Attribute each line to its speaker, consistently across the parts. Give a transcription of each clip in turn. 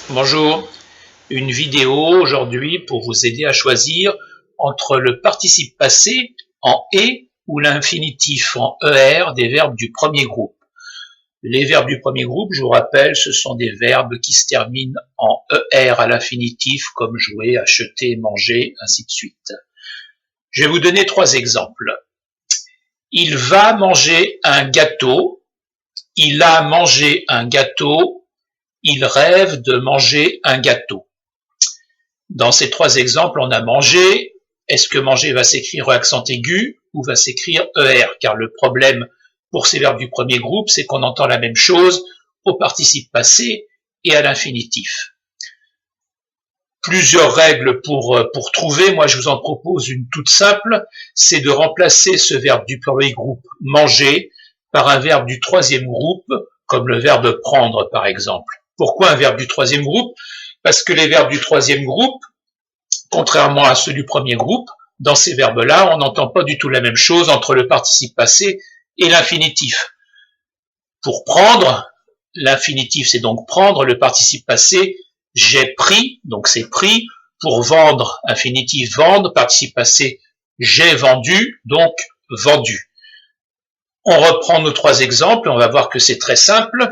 Speaker 1: Bonjour, une vidéo aujourd'hui pour vous aider à choisir entre le participe passé en « et » ou l'infinitif en « er » des verbes du premier groupe. Les verbes du premier groupe, je vous rappelle, ce sont des verbes qui se terminent en « er » à l'infinitif, comme jouer, acheter, manger, ainsi de suite. Je vais vous donner 3 exemples. Il va manger un gâteau, il a mangé un gâteau, il rêve de manger un gâteau. Dans ces 3 exemples, on a mangé. Est-ce que manger va s'écrire accent aigu ou va s'écrire er? Car le problème pour ces verbes du premier groupe, c'est qu'on entend la même chose au participe passé et à l'infinitif. Plusieurs règles pour trouver. Moi, je vous en propose une toute simple. C'est de remplacer ce verbe du premier groupe, manger, par un verbe du troisième groupe, comme le verbe prendre, par exemple. Pourquoi un verbe du troisième groupe? Parce que les verbes du troisième groupe, contrairement à ceux du premier groupe, dans ces verbes-là, on n'entend pas du tout la même chose entre le participe passé et l'infinitif. Pour prendre, l'infinitif c'est donc prendre, le participe passé, j'ai pris, donc c'est pris. Pour vendre, infinitif vendre, participe passé, j'ai vendu, donc vendu. On reprend nos 3 exemples, on va voir que c'est très simple.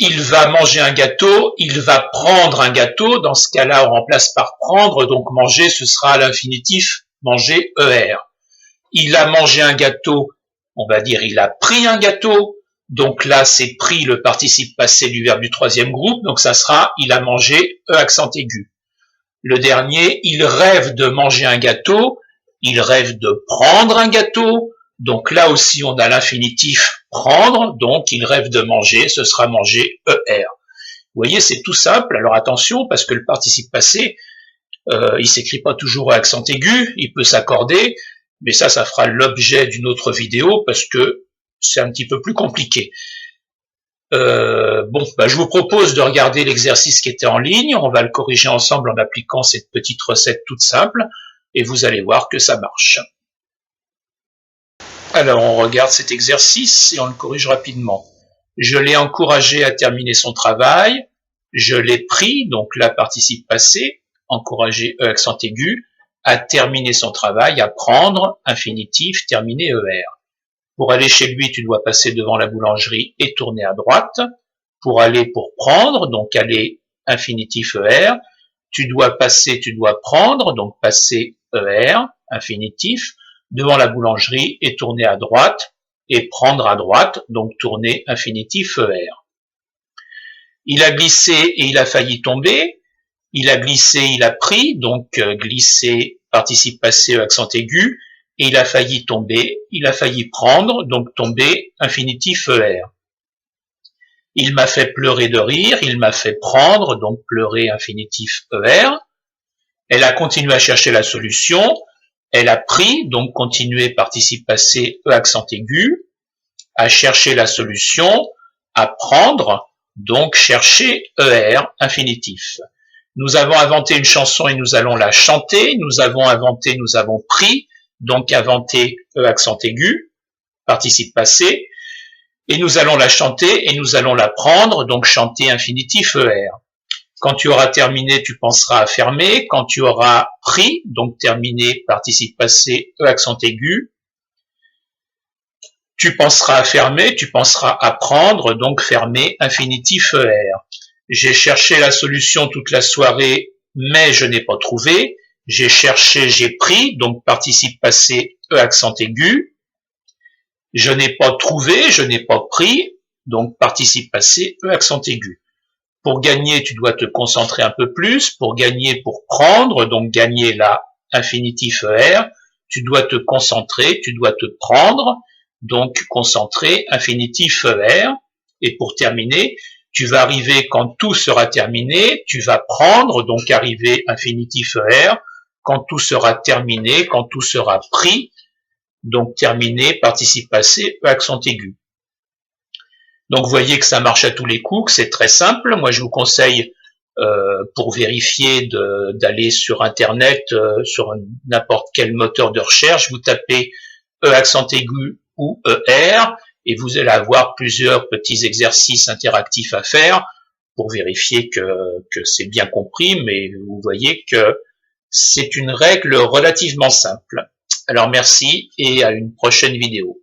Speaker 1: Il va manger un gâteau, il va prendre un gâteau, dans ce cas-là on remplace par prendre, donc manger ce sera à l'infinitif, manger er. Il a mangé un gâteau, on va dire il a pris un gâteau, donc là c'est pris le participe passé du verbe du troisième groupe, donc ça sera il a mangé accent aigu. Le dernier, il rêve de manger un gâteau, il rêve de prendre un gâteau, donc là aussi on a l'infinitif prendre, donc il rêve de manger, ce sera manger er. Vous voyez, c'est tout simple. Alors attention, parce que le participe passé, il s'écrit pas toujours à accent aigu, il peut s'accorder, mais ça fera l'objet d'une autre vidéo parce que c'est un petit peu plus compliqué. Je vous propose de regarder l'exercice qui était en ligne. On va le corriger ensemble en appliquant cette petite recette toute simple et vous allez voir que ça marche. Alors, on regarde cet exercice et on le corrige rapidement. Je l'ai encouragé à terminer son travail. Je l'ai pris, donc là, participe passé, encouragé, accent aigu, à terminer son travail, à prendre, infinitif, terminer, er. Pour aller chez lui, tu dois passer devant la boulangerie et tourner à droite. Pour aller pour prendre, donc aller, infinitif, er. Tu dois passer, tu dois prendre, donc passer, er, infinitif, devant la boulangerie et tourner à droite, et prendre à droite, donc tourner, infinitif, er. Il a glissé et il a failli tomber. Il a glissé, il a pris, donc glisser, participe passé, accent aigu, et il a failli tomber, il a failli prendre, donc tomber, infinitif, er. Il m'a fait pleurer de rire, il m'a fait prendre, donc pleurer, infinitif, er. Elle a continué à chercher la solution, elle a pris, donc continuer, participe passé, accent aigu, à chercher la solution, à prendre, donc chercher, er, infinitif. Nous avons inventé une chanson et nous allons la chanter. Nous avons inventé, nous avons pris, donc inventé, accent aigu, participe passé. Et nous allons la chanter et nous allons la prendre, donc chanter, infinitif, er. Quand tu auras terminé, tu penseras à fermer. Quand tu auras pris, donc terminé, participe passé, accent aigu, tu penseras à fermer, tu penseras à prendre, donc fermer, infinitif, er. J'ai cherché la solution toute la soirée, mais je n'ai pas trouvé. J'ai cherché, j'ai pris, donc participe passé, accent aigu. Je n'ai pas trouvé, je n'ai pas pris, donc participe passé, accent aigu. Pour gagner, tu dois te concentrer un peu plus. Pour gagner, pour prendre, donc gagner là, infinitif, er. Tu dois te concentrer, tu dois te prendre, donc concentrer, infinitif, er. Et pour terminer, tu vas arriver quand tout sera terminé, tu vas prendre, donc arriver, infinitif, er, quand tout sera terminé, quand tout sera pris, donc terminé, participe passé, accent aigu. Donc vous voyez que ça marche à tous les coups, que c'est très simple. Moi je vous conseille, pour vérifier, d'aller sur internet, sur n'importe quel moteur de recherche, vous tapez accent aigu ou er, et vous allez avoir plusieurs petits exercices interactifs à faire pour vérifier que c'est bien compris, mais vous voyez que c'est une règle relativement simple. Alors merci et à une prochaine vidéo.